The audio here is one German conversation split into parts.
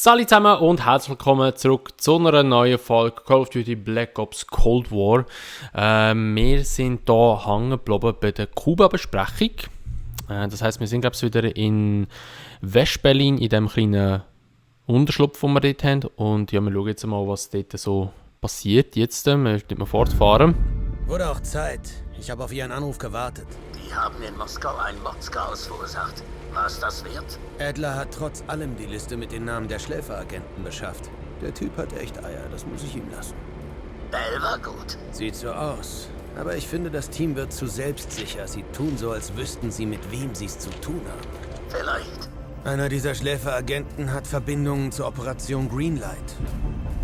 Salut zusammen und herzlich willkommen zurück zu einer neuen Folge Call of Duty Black Ops Cold War. Wir sind hier hängen geblieben bei der Kuba-Besprechung. Das heisst, wir sind glaube ich wieder in West-Berlin in dem kleinen Unterschlupf, den wir dort haben. Und ja, wir schauen jetzt mal, was dort so passiert. Jetzt müssen wir fortfahren. Wurde auch Zeit. Ich habe auf Ihren Anruf gewartet. Die haben in Moskau ein Mordschaos verursacht. War es das wert? Adler hat trotz allem die Liste mit den Namen der Schläferagenten beschafft. Der Typ hat echt Eier, das muss ich ihm lassen. Bell war gut. Sieht so aus. Aber ich finde, das Team wird zu selbstsicher. Sie tun so, als wüssten sie, mit wem sie es zu tun haben. Vielleicht. Einer dieser Schläferagenten hat Verbindungen zur Operation Greenlight.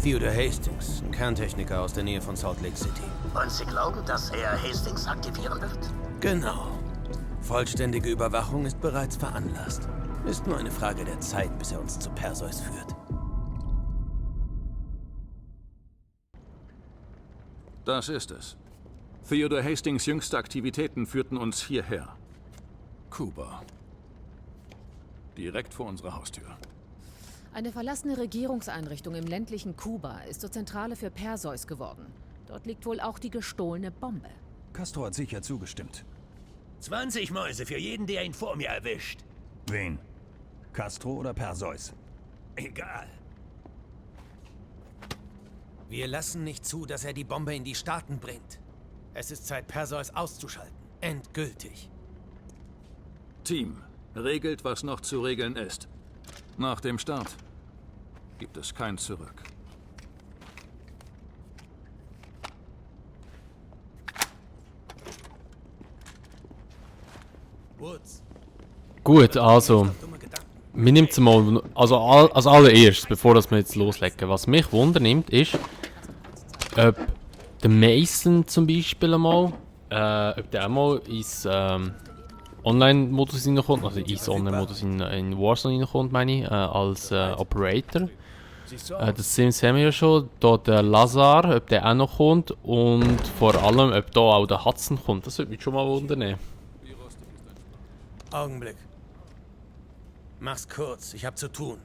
Theodore Hastings, ein Kerntechniker aus der Nähe von Salt Lake City. Und Sie glauben, dass er Hastings aktivieren wird? Genau. Vollständige Überwachung ist bereits veranlasst. Ist nur eine Frage der Zeit, bis er uns zu Perseus führt. Das ist es. Theodore Hastings' jüngste Aktivitäten führten uns hierher. Kuba. Direkt vor unserer Haustür. Eine verlassene Regierungseinrichtung im ländlichen Kuba ist zur Zentrale für Perseus geworden. Dort liegt wohl auch die gestohlene Bombe. Castro hat sicher zugestimmt. 20 Mäuse für jeden, der ihn vor mir erwischt. Wen? Castro oder Perseus? Egal. Wir lassen nicht zu, dass er die Bombe in die Staaten bringt. Es ist Zeit, Perseus auszuschalten. Endgültig. Team, regelt, was noch zu regeln ist. Nach dem Start gibt es kein Zurück. Woods. Gut, also, wir nehmen es mal, also als allererstes, bevor wir jetzt loslegen. Was mich wundernimmt, ist, ob der Mason zum Beispiel einmal, ob der einmal ins Online-Modus reinkommt, also ins Online-Modus in Warzone reinkommt, meine ich, als Operator. Das sehen wir ja schon, da der Lazar, ob der auch noch kommt und vor allem, ob da auch der Hudson kommt. Das würde mich schon mal wundern. Augenblick. Mach's kurz, ich hab zu tun.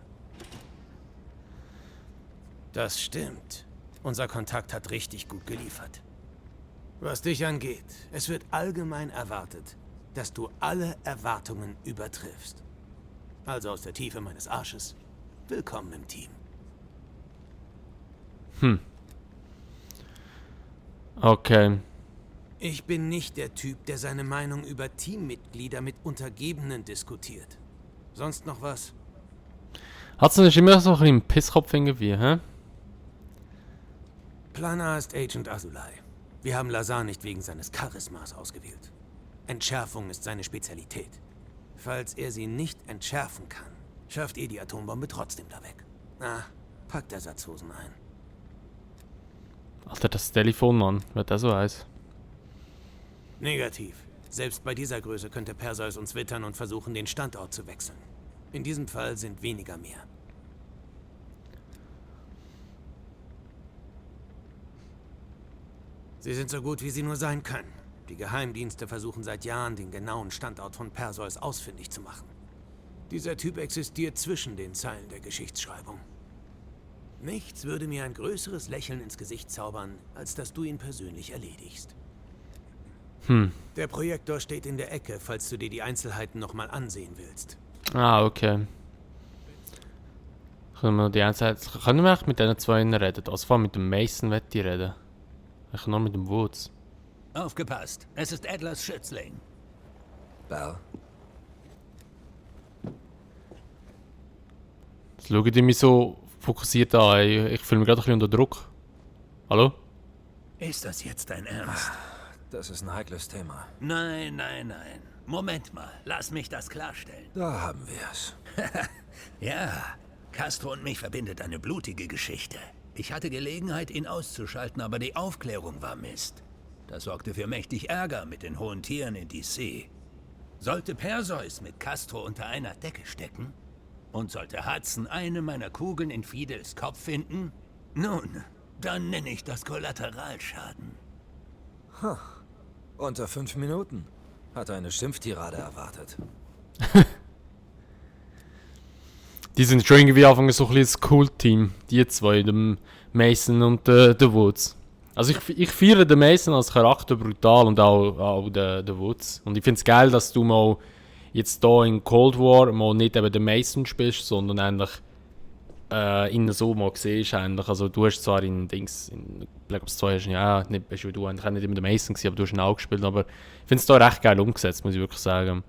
Das stimmt. Unser Kontakt hat richtig gut geliefert. Was dich angeht, es wird allgemein erwartet, dass du alle Erwartungen übertriffst. Also aus der Tiefe meines Arsches, willkommen im Team. Okay. Ich bin nicht der Typ, der seine Meinung über Teammitglieder mit Untergebenen diskutiert. Sonst noch was? Hudson ist immer so ein bisschen ein Pisskopf irgendwie, hä? Plan A ist Agent Azulay. Wir haben Lazar nicht wegen seines Charismas ausgewählt. Entschärfung ist seine Spezialität. Falls er sie nicht entschärfen kann, schafft ihr die Atombombe trotzdem da weg. Packt Ersatzhosen ein. Alter, das Telefon, Mann, wird das so heiß. Negativ. Selbst bei dieser Größe könnte Perseus uns wittern und versuchen, den Standort zu wechseln. In diesem Fall sind weniger mehr. Sie sind so gut, wie sie nur sein können. Die Geheimdienste versuchen seit Jahren, den genauen Standort von Perseus ausfindig zu machen. Dieser Typ existiert zwischen den Zeilen der Geschichtsschreibung. Nichts würde mir ein größeres Lächeln ins Gesicht zaubern, als dass du ihn persönlich erledigst. Der Projektor steht in der Ecke, falls du dir die Einzelheiten nochmal ansehen willst. Okay. Können wir echt mit diesen zwei reden? Also vor allem mit dem Mason möchte ich reden. Ich nur mit dem Woods. Aufgepasst, es ist Adlers Schützling. Bell? Jetzt schauen die mich so fokussiert an. Ich fühle mich gerade ein bisschen unter Druck. Hallo? Ist das jetzt dein Ernst? Das ist ein heikles Thema. Nein. Moment mal, lass mich das klarstellen. Da haben wir's. Ja, Castro und mich verbindet eine blutige Geschichte. Ich hatte Gelegenheit, ihn auszuschalten, aber die Aufklärung war Mist. Das sorgte für mächtig Ärger mit den hohen Tieren in DC. Sollte Perseus mit Castro unter einer Decke stecken? Und sollte Hudson eine meiner Kugeln in Fidels Kopf finden? Nun, dann nenne ich das Kollateralschaden. Unter 5 Minuten. Hat eine Schimpftirade erwartet. Die sind schon irgendwie anfangen so ein bisschen das Kult-Team. Die zwei, der Mason und der Woods. Also ich feiere den Mason als Charakter brutal und auch den Woods. Und ich finde es geil, dass du mal jetzt hier in Cold War mal nicht eben den Mason spielst, sondern eigentlich ihn so mal siehst. Eigentlich. Also du hast zwar in Black Ops 2 hast nicht bist du eigentlich nicht immer der Mason gewesen, aber du hast ihn auch gespielt. Aber ich finde es hier recht geil umgesetzt, muss ich wirklich sagen.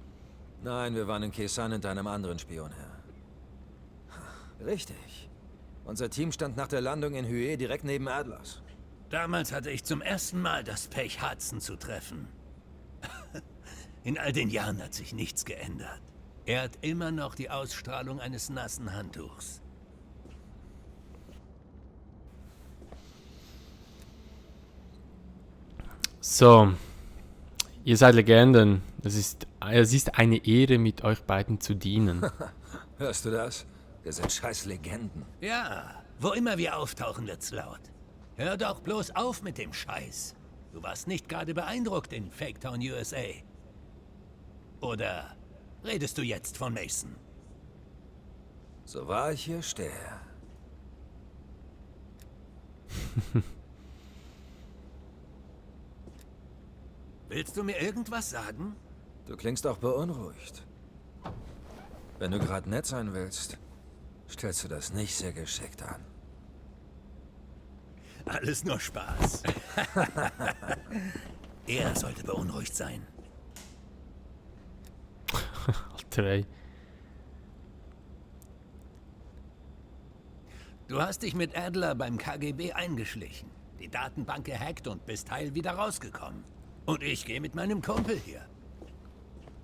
Nein, wir waren in Kesan hinter einem anderen Spion her. Richtig. Unser Team stand nach der Landung in Hue direkt neben Adlers. Damals hatte ich zum ersten Mal das Pech, Hudson zu treffen. In all den Jahren hat sich nichts geändert. Er hat immer noch die Ausstrahlung eines nassen Handtuchs. So, ihr seid Legenden. Es ist eine Ehre, mit euch beiden zu dienen. Hörst du das? Wir sind scheiß Legenden. Ja, wo immer wir auftauchen, wird's laut. Hör doch bloß auf mit dem Scheiß. Du warst nicht gerade beeindruckt in Faketown, USA. Oder redest du jetzt von Mason? So wahr ich hier stehe. Willst du mir irgendwas sagen? Du klingst auch beunruhigt. Wenn du gerade nett sein willst, stellst du das nicht sehr geschickt an. Alles nur Spaß. Er sollte beunruhigt sein. Alter, ey. Du hast dich mit Adler beim KGB eingeschlichen, die Datenbank gehackt und bist heil wieder rausgekommen. Und ich gehe mit meinem Kumpel hier.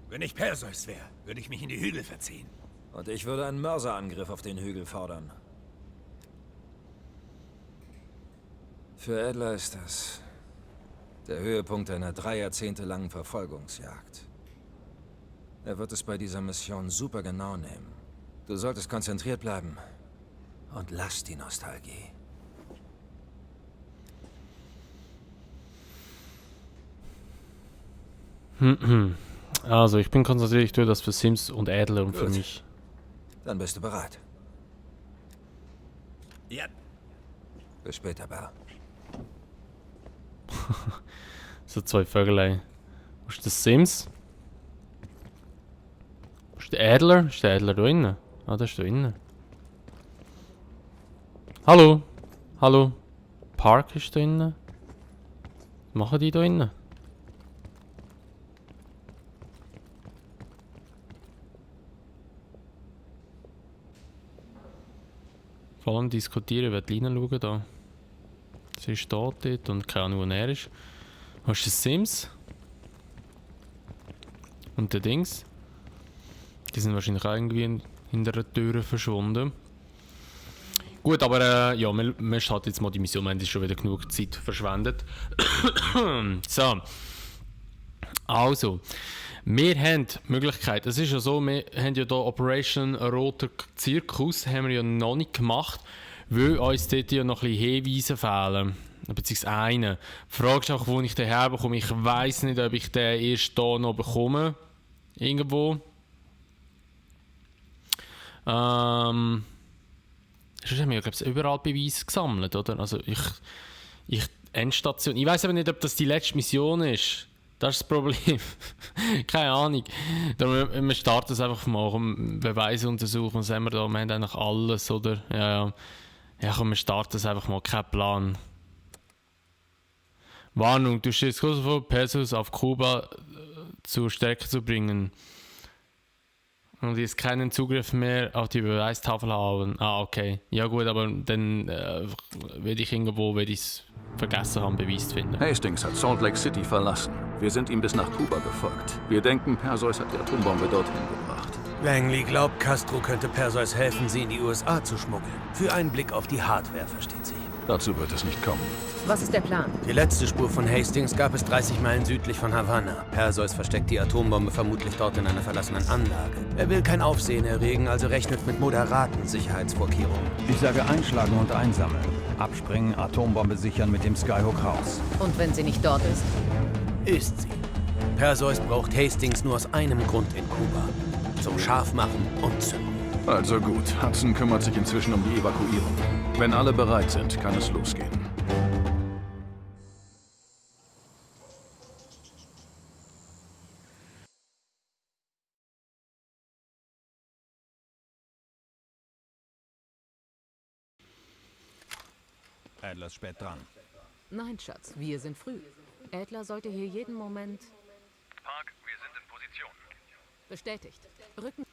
Wenn ich Perseus wäre, würde ich mich in die Hügel verziehen. Und ich würde einen Mörserangriff auf den Hügel fordern. Für Adler ist das der Höhepunkt einer 3 Jahrzehnte langen Verfolgungsjagd. Er wird es bei dieser Mission super genau nehmen. Du solltest konzentriert bleiben und lass die Nostalgie. Also, ich bin konzentriert, ich tue das für Sims und Adler und für Gut. mich. Dann bist du bereit. Ja, Bis später, Bell. So zwei Vögelei. Wo ist der Sims? Wo ist der Adler? Ist der Adler da innen? Ah, der ist da innen. Hallo? Hallo? Park ist da innen? Was machen die da innen? Vor allem diskutieren, wer die Line schauen da. Sie steht dort und keine Ahnung, wo er ist. Wo ist der Sims? Und der Dings? Die sind wahrscheinlich auch irgendwie hinter der Tür verschwunden. Gut, aber ja, wir starten jetzt mal die Mission. Wir haben jetzt schon wieder genug Zeit verschwendet. So. Also. Wir haben die Möglichkeit, es ist ja so, wir haben ja hier Operation Roter Zirkus, haben wir ja noch nicht gemacht, weil uns dort ja noch ein bisschen Hinweise fehlen. Beziehungsweise einen. Die Frage ist auch, wo ich den herbekomme. Ich weiss nicht, ob ich den erst hier noch bekomme. Irgendwo. Sonst haben wir ja, glaube ich, überall Beweise gesammelt, oder? Also Endstation. Ich weiss aber nicht, ob das die letzte Mission ist. Das ist das Problem. Keine Ahnung. Darum, wir starten es einfach mal. Beweise untersuchen. Was haben wir da? Wir haben eigentlich alles, oder? Ja. Ja, komm, wir starten es einfach mal. Kein Plan. Warnung, du stehst kurz vor, Perseus auf Kuba zur Stärke zu bringen. Und jetzt keinen Zugriff mehr auf die Beweistafel haben. Ah, okay. Ja gut, aber dann werde ich irgendwo, es vergessen haben, Beweis zu finden. Hastings hat Salt Lake City verlassen. Wir sind ihm bis nach Kuba gefolgt. Wir denken, Perseus hat die Atombombe dorthin gebracht. Langley glaubt, Castro könnte Perseus helfen, sie in die USA zu schmuggeln. Für einen Blick auf die Hardware, versteht sich. Dazu wird es nicht kommen. Was ist der Plan? Die letzte Spur von Hastings gab es 30 Meilen südlich von Havanna. Perseus versteckt die Atombombe vermutlich dort in einer verlassenen Anlage. Er will kein Aufsehen erregen, also rechnet mit moderaten Sicherheitsvorkehrungen. Ich sage einschlagen und einsammeln. Abspringen, Atombombe sichern mit dem Skyhook raus. Und wenn sie nicht dort ist? Ist sie. Perseus braucht Hastings nur aus einem Grund in Kuba. Zum Scharfmachen und Zünden. Also gut, Hudson kümmert sich inzwischen um die Evakuierung. Wenn alle bereit sind, kann es losgehen. Adler ist spät dran. Nein, Schatz, wir sind früh. Adler sollte hier jeden Moment... Park, wir sind in Position. Bestätigt. Rücken...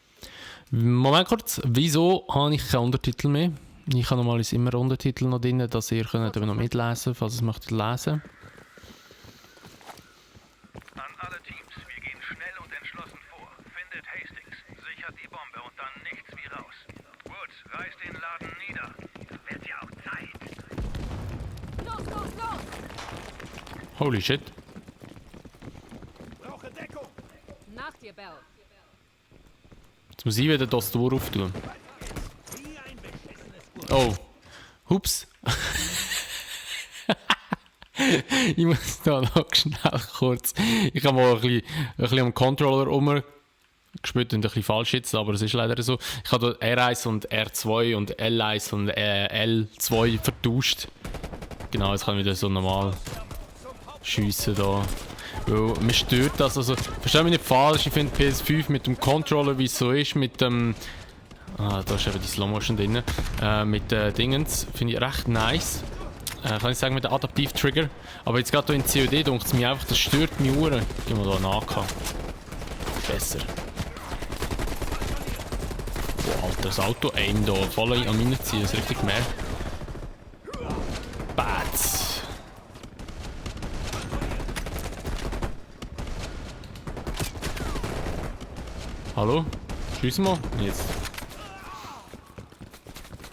Moment kurz, wieso habe ich keine Untertitel mehr? Ich habe normalerweise immer Untertitel noch drin, dass ihr könnt noch mitlesen, falls ihr es möchtet lesen. An alle Teams, wir gehen schnell und entschlossen vor. Findet Hastings, sichert die Bombe und dann nichts wie raus. Woods, reißt den Laden nieder. Wird ja auch Zeit. Los, los, los! Holy shit. Brauche Deckung! Nach dir, Bell. Jetzt muss ich wieder das Tor auftun. Oh. Hups. Ich muss da noch schnell kurz. Ich habe mal ein bisschen am Controller rumgespielt und ein bisschen falsch jetzt, aber es ist leider so. Ich habe da R1 und R2 und L1 und L2 vertauscht. Genau, jetzt kann ich wieder so normal schiessen da. Weil mir stört das, also verstehe mich nicht falsch, ich finde PS5 mit dem Controller, wie es so ist, mit dem... da ist eben die Slow Motion drin. Mit Dingens finde ich recht nice. Kann ich sagen, mit dem Adaptiv-Trigger. Aber jetzt gerade in COD denkt es mir einfach, das stört mich Uhren. Gehen wir da einen AK. Besser. Boah, Alter, das Auto-Aim da voll an meine ziehen, das ist richtig mehr. Bats. Hallo? Schiessen wir? Jetzt.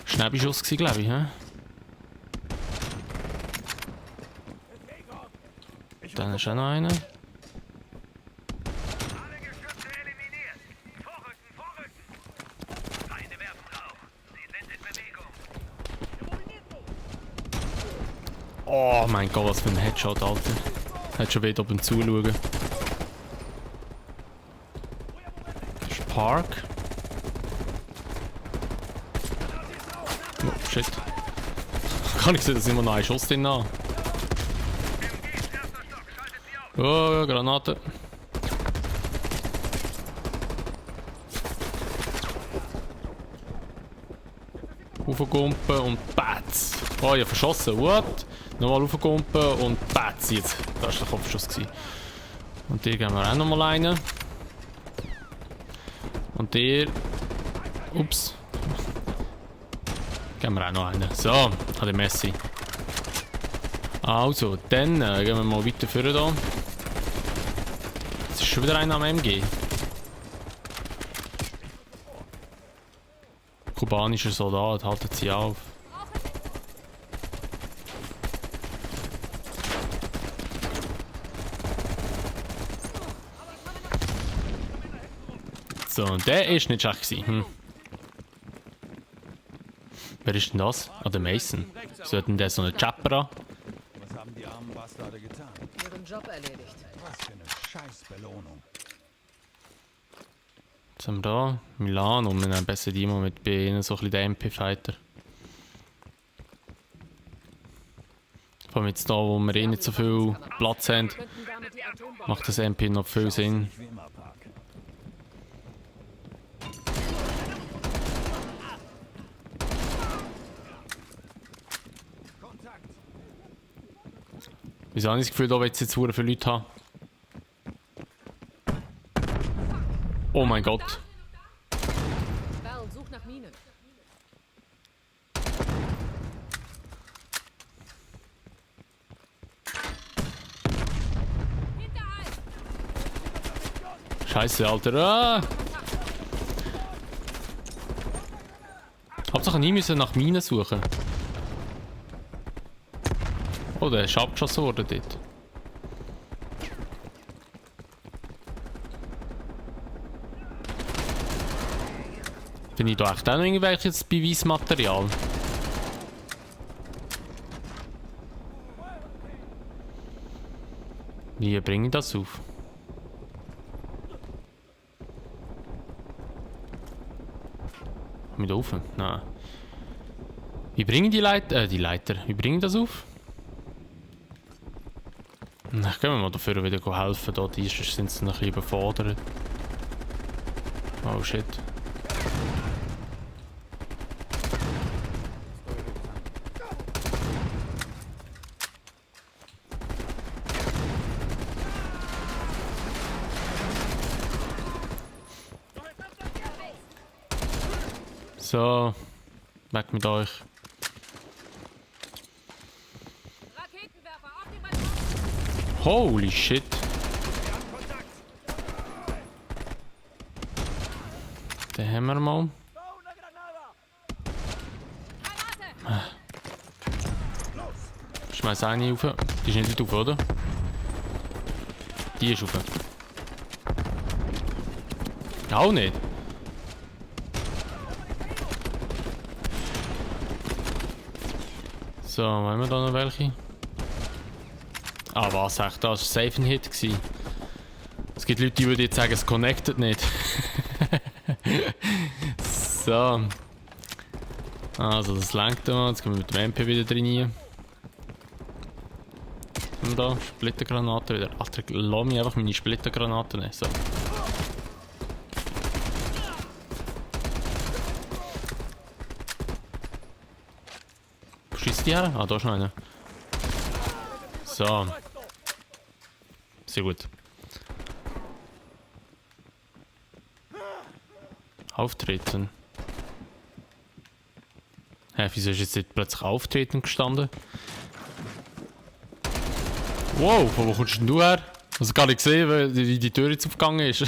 Schnäppelschuss gsi, glaube ich, hä? Dann ist auch noch einer. Alle Geschütze eliminiert. Vorrücken, vorrücken. Feinde werfen Rauch. Sie sind in Bewegung. Oh mein Gott, was für ein Headshot, Alter. Hat schon wieder oben zuschauen. Das ist Park. Oh, shit. Kann ich sehen, dass immer noch ein Schuss drin habe. Oh, Granate. Aufgumpen und Batz. Oh, ich habe verschossen. What? Nochmal aufgumpen und Batz jetzt. Das war der Kopfschuss. Und hier gehen wir auch nochmal rein. Und der. Ups. Gehen wir auch noch einen. So, an den Messi. Also, dann gehen wir mal weiter vorne da. Jetzt ist schon wieder einer am MG. Kubanischer Soldat, haltet sie auf. So, und der ist nicht schlecht gewesen. Wer ist denn das? Ah, der Mason. Sollten der so eine Chapper? Was haben die armen Bastarde getan? Ihren Job erledigt. Was für eine Scheißbelohnung. Was haben wir da? Milan und wir nehmen besser die mal mit bei ihnen so ein bisschen den MP-Fighter. Vor allem jetzt da, wo wir eh nicht so viel Platz haben, macht das MP noch viel Sinn. Wie immer, Park. Wieso habe ich das Gefühl, da will es jetzt sehr viele Leute haben? Oh mein Gott. Bell, such nach Minen. Scheiße, Alter. Ah! Hauptsache nie müssen nach Minen suchen. Oh, der ist abgeschossen worden dort. Finde ich da echt auch noch irgendwelches Beweismaterial? Wie bringe ich das auf? ich da rauf? Nein. Wie bringen die Leiter? Wie bringen das auf? Na, gehen wir mal dafür wieder helfen. Da, die sind sie noch ein bisschen überfordert. Oh shit. So, weg mit euch. Holy shit. Den haben wir mal. Schmeiß eine rauf. Die ist nicht rauf, oder? Die ist rauf. Auch nicht. So, haben wir da noch welche? Ah, was? Echt, das war safe ein Hit gewesen. Es gibt Leute, die würden jetzt sagen, es connectet nicht. So. Also, das lenkt mal. Jetzt gehen wir mit dem MP wieder rein. Und da, Splittergranate wieder. Ach, lass mich einfach meine Splittergranaten nehmen. So. Wo schießt die her? Ah, da ist noch einer. So. Sehr gut. Auftreten. Hä, wieso ist jetzt nicht plötzlich Auftreten gestanden? Wow, von wo kommst denn du her? Also gar nicht gesehen, wie die Tür jetzt aufgegangen ist.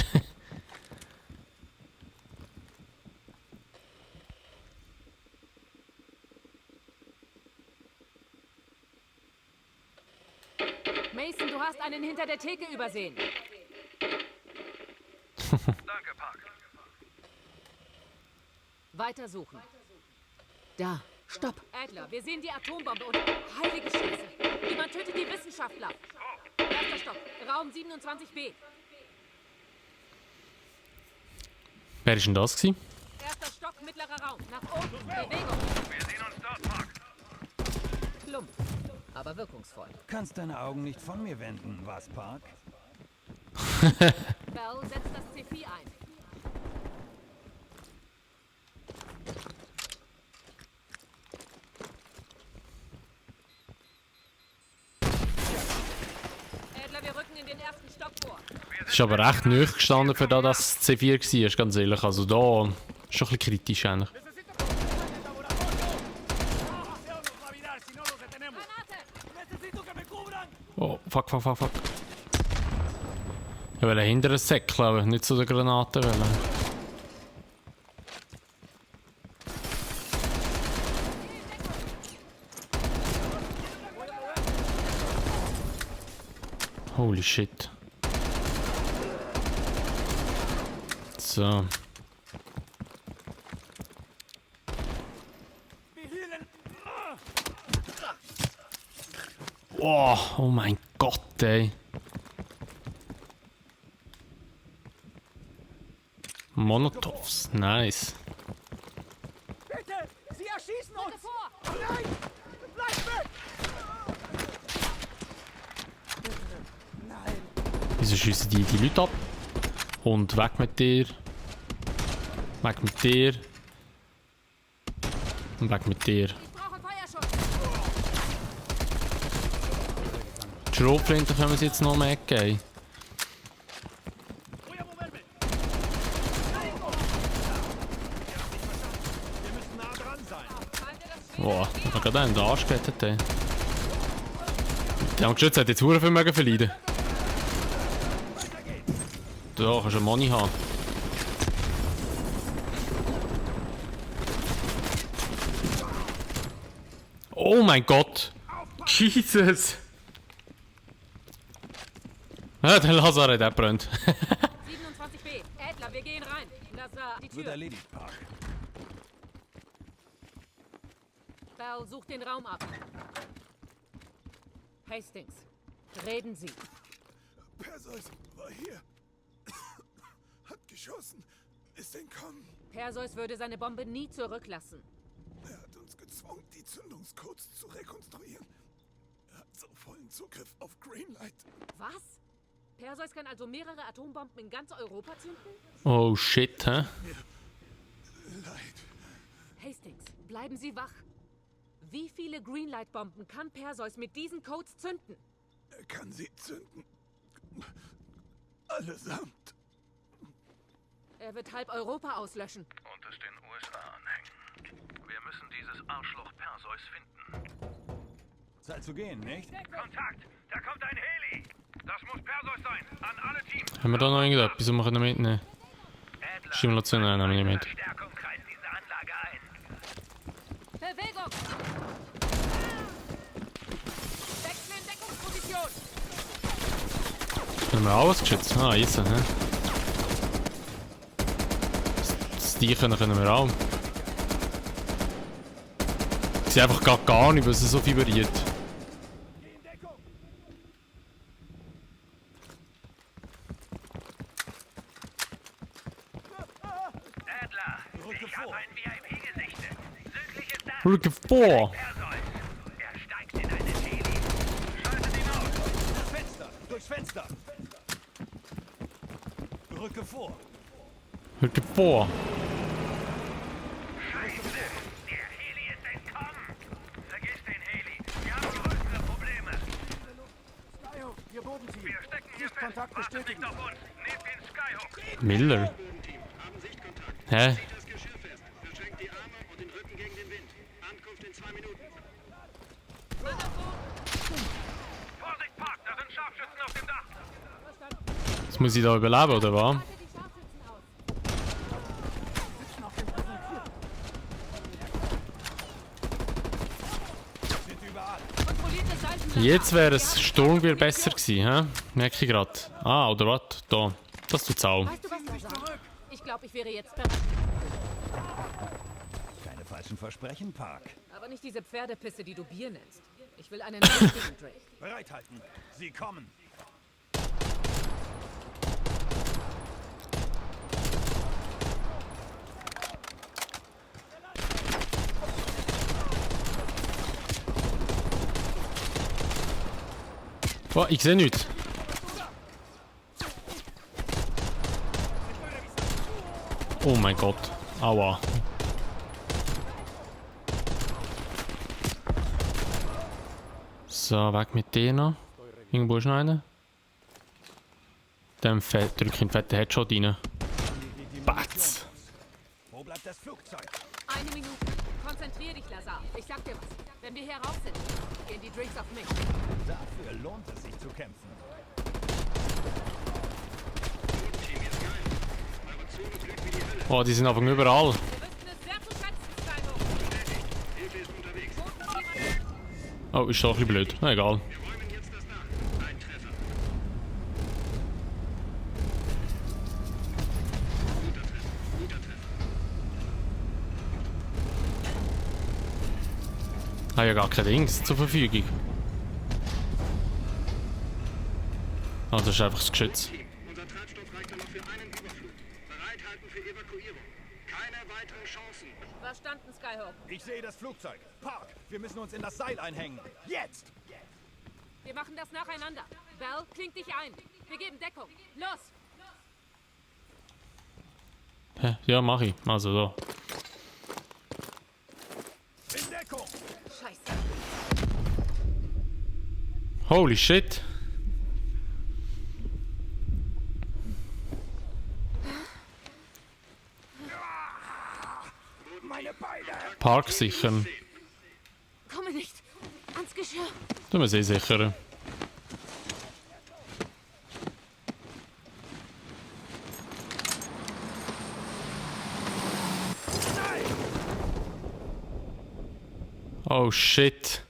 Mason, du hast einen hinter der Theke übersehen. Danke, Park. Weitersuchen. Da, stopp. Adler, wir sehen die Atombombe und... Heilige Scheiße. Jemand tötet die Wissenschaftler. Erster Stock, Raum 27b. Wer ist denn das gewesen? Erster Stock, mittlerer Raum. Nach oben. Bewegung. Wir sehen uns dort, Park. Plump, aber wirkungsvoll. Kannst deine Augen nicht von mir wenden, was, Park? Bell, setzt das C4 ein. Adler, wir rücken in den ersten Stock vor. Das ist aber recht nöch gestanden, für das C4 war, ganz ehrlich. Also da ist schon ein bisschen kritisch eigentlich. Oh, fuck. Ich wollte hinter den Säckchen, aber nicht zu den Granaten wollen. Holy shit. So. Oh mein Gott, ey. Molotovs, nice. Bitte! Sie erschießen uns! Nein! Bleib weg! Nein! Wieso schiessen die Leute ab? Und weg mit dir. Weg mit dir. Und weg mit dir. Die Schrotflinte können wir sie jetzt noch mehr geben. Boah, ich habe gerade einen den Arsch gerettet. Ey. Die haben geschützt, hat jetzt sehr viel mögen verleiden. Da kannst du einen Money haben. Oh mein Gott! Jesus! Ja, der Lazar hat abbrennt. 27b. Adler, wir gehen rein. Lazar, die Wird Tür. erledigt, Park. Bell, such den Raum ab. Hastings, reden Sie. Perseus war hier. Hat geschossen. ist entkommen. Perseus würde seine Bombe nie zurücklassen. Er hat uns gezwungen, die Zündungscodes zu rekonstruieren. Er hat so vollen Zugriff auf Greenlight. Was? Perseus kann also mehrere Atombomben in ganz Europa zünden? Oh shit, hä? Leid. Hastings, bleiben Sie wach. Wie viele Greenlight-Bomben kann Perseus mit diesen Codes zünden? Er kann sie zünden. Allesamt. Er wird halb Europa auslöschen. Und es den USA anhängen. Wir müssen dieses Arschloch Perseus finden. Zeit zu gehen, nicht? Kontakt! Da kommt ein Heli! Das muss Perseus sein! An alle Teams! Haben wir da noch irgendetwas, was wir mitnehmen können? Stimulation nehmen wir nicht mit. Verstärkung kreist diese Anlage ein. Bewegung! Wechsel in Deckungsposition! Können wir alles geschützt? Ah, jetzt, hä? Die können wir auch. Ich sehe einfach gar nicht, was es so vibriert. Adler, ich habe ein VIP gesichtet. Südlich ist das Rücke vor! Perseus. Er steigt in eine Heli. Schaltet ihn aus! Das Fenster! Durchs Fenster! Rücke vor! Rücke vor! Scheiße! Der Heli ist entkommen! Vergiss den Heli! Wir haben größere Probleme! Skyhook, wir boden Sie. Wir stecken hier fest! Kontakt Wartet nicht bestätigen. auf uns! Nehmt den Skyhook! Miller? Hä? Das Geschirr fest. Verschränkt die Arme und den Rücken gegen den Wind. Ankunft in 2 Minuten. Vorsicht, Park! Da sind Scharfschützen auf dem Dach! Jetzt muss ich da überleben, oder was? Jetzt wäre es Sturmgewehr besser gewesen, hä? Merke ich gerade. Ah, oder was? Da. Das tut's auch. Weißt du was, Lazar? Ich glaube, ich wäre jetzt bereit. Keine falschen Versprechen, Park. Aber nicht diese Pferdepisse, die du Bier nennst. Ich will einen richtigen Drake. Bereithalten. Sie kommen. Oh, ich sehe nichts. Oh mein Gott. Aua. So, weg mit denen. Irgendwo ist noch einer. Dann drücke ich einen fetten Headshot rein. Batz! Wo bleibt das Flugzeug? Eine Minute. Konzentrier dich, Lazar. Ich sag dir was. Wenn wir hier raus sind, gehen die Drinks auf mich. Dafür lohnt es sich zu kämpfen. Oh, die sind aber überall. Wir wüssten es sehr zu schätzen, Skyhook. Oh, ist doch ein bisschen blöd. Na egal. Ich habe ja gar keine Dings zur Verfügung. Ah, das ist einfach das Geschütz. Unser Treibstoff reicht nur noch für einen Überflug. Bereithalten für Evakuierung. Keine weiteren Chancen. Verstanden, Skyhook. Ich sehe das Flugzeug. Park, wir müssen uns in das Seil einhängen. Jetzt! Wir machen das nacheinander. Bell, kling dich ein. Wir geben Deckung. Los! Hä? Ja, mach ich. Also so. In Deckung! Scheiße. Holy shit. Meine Beine! Park sichern. Komme nicht. Ans Geschirr. Tun wir sie sichern. Oh shit.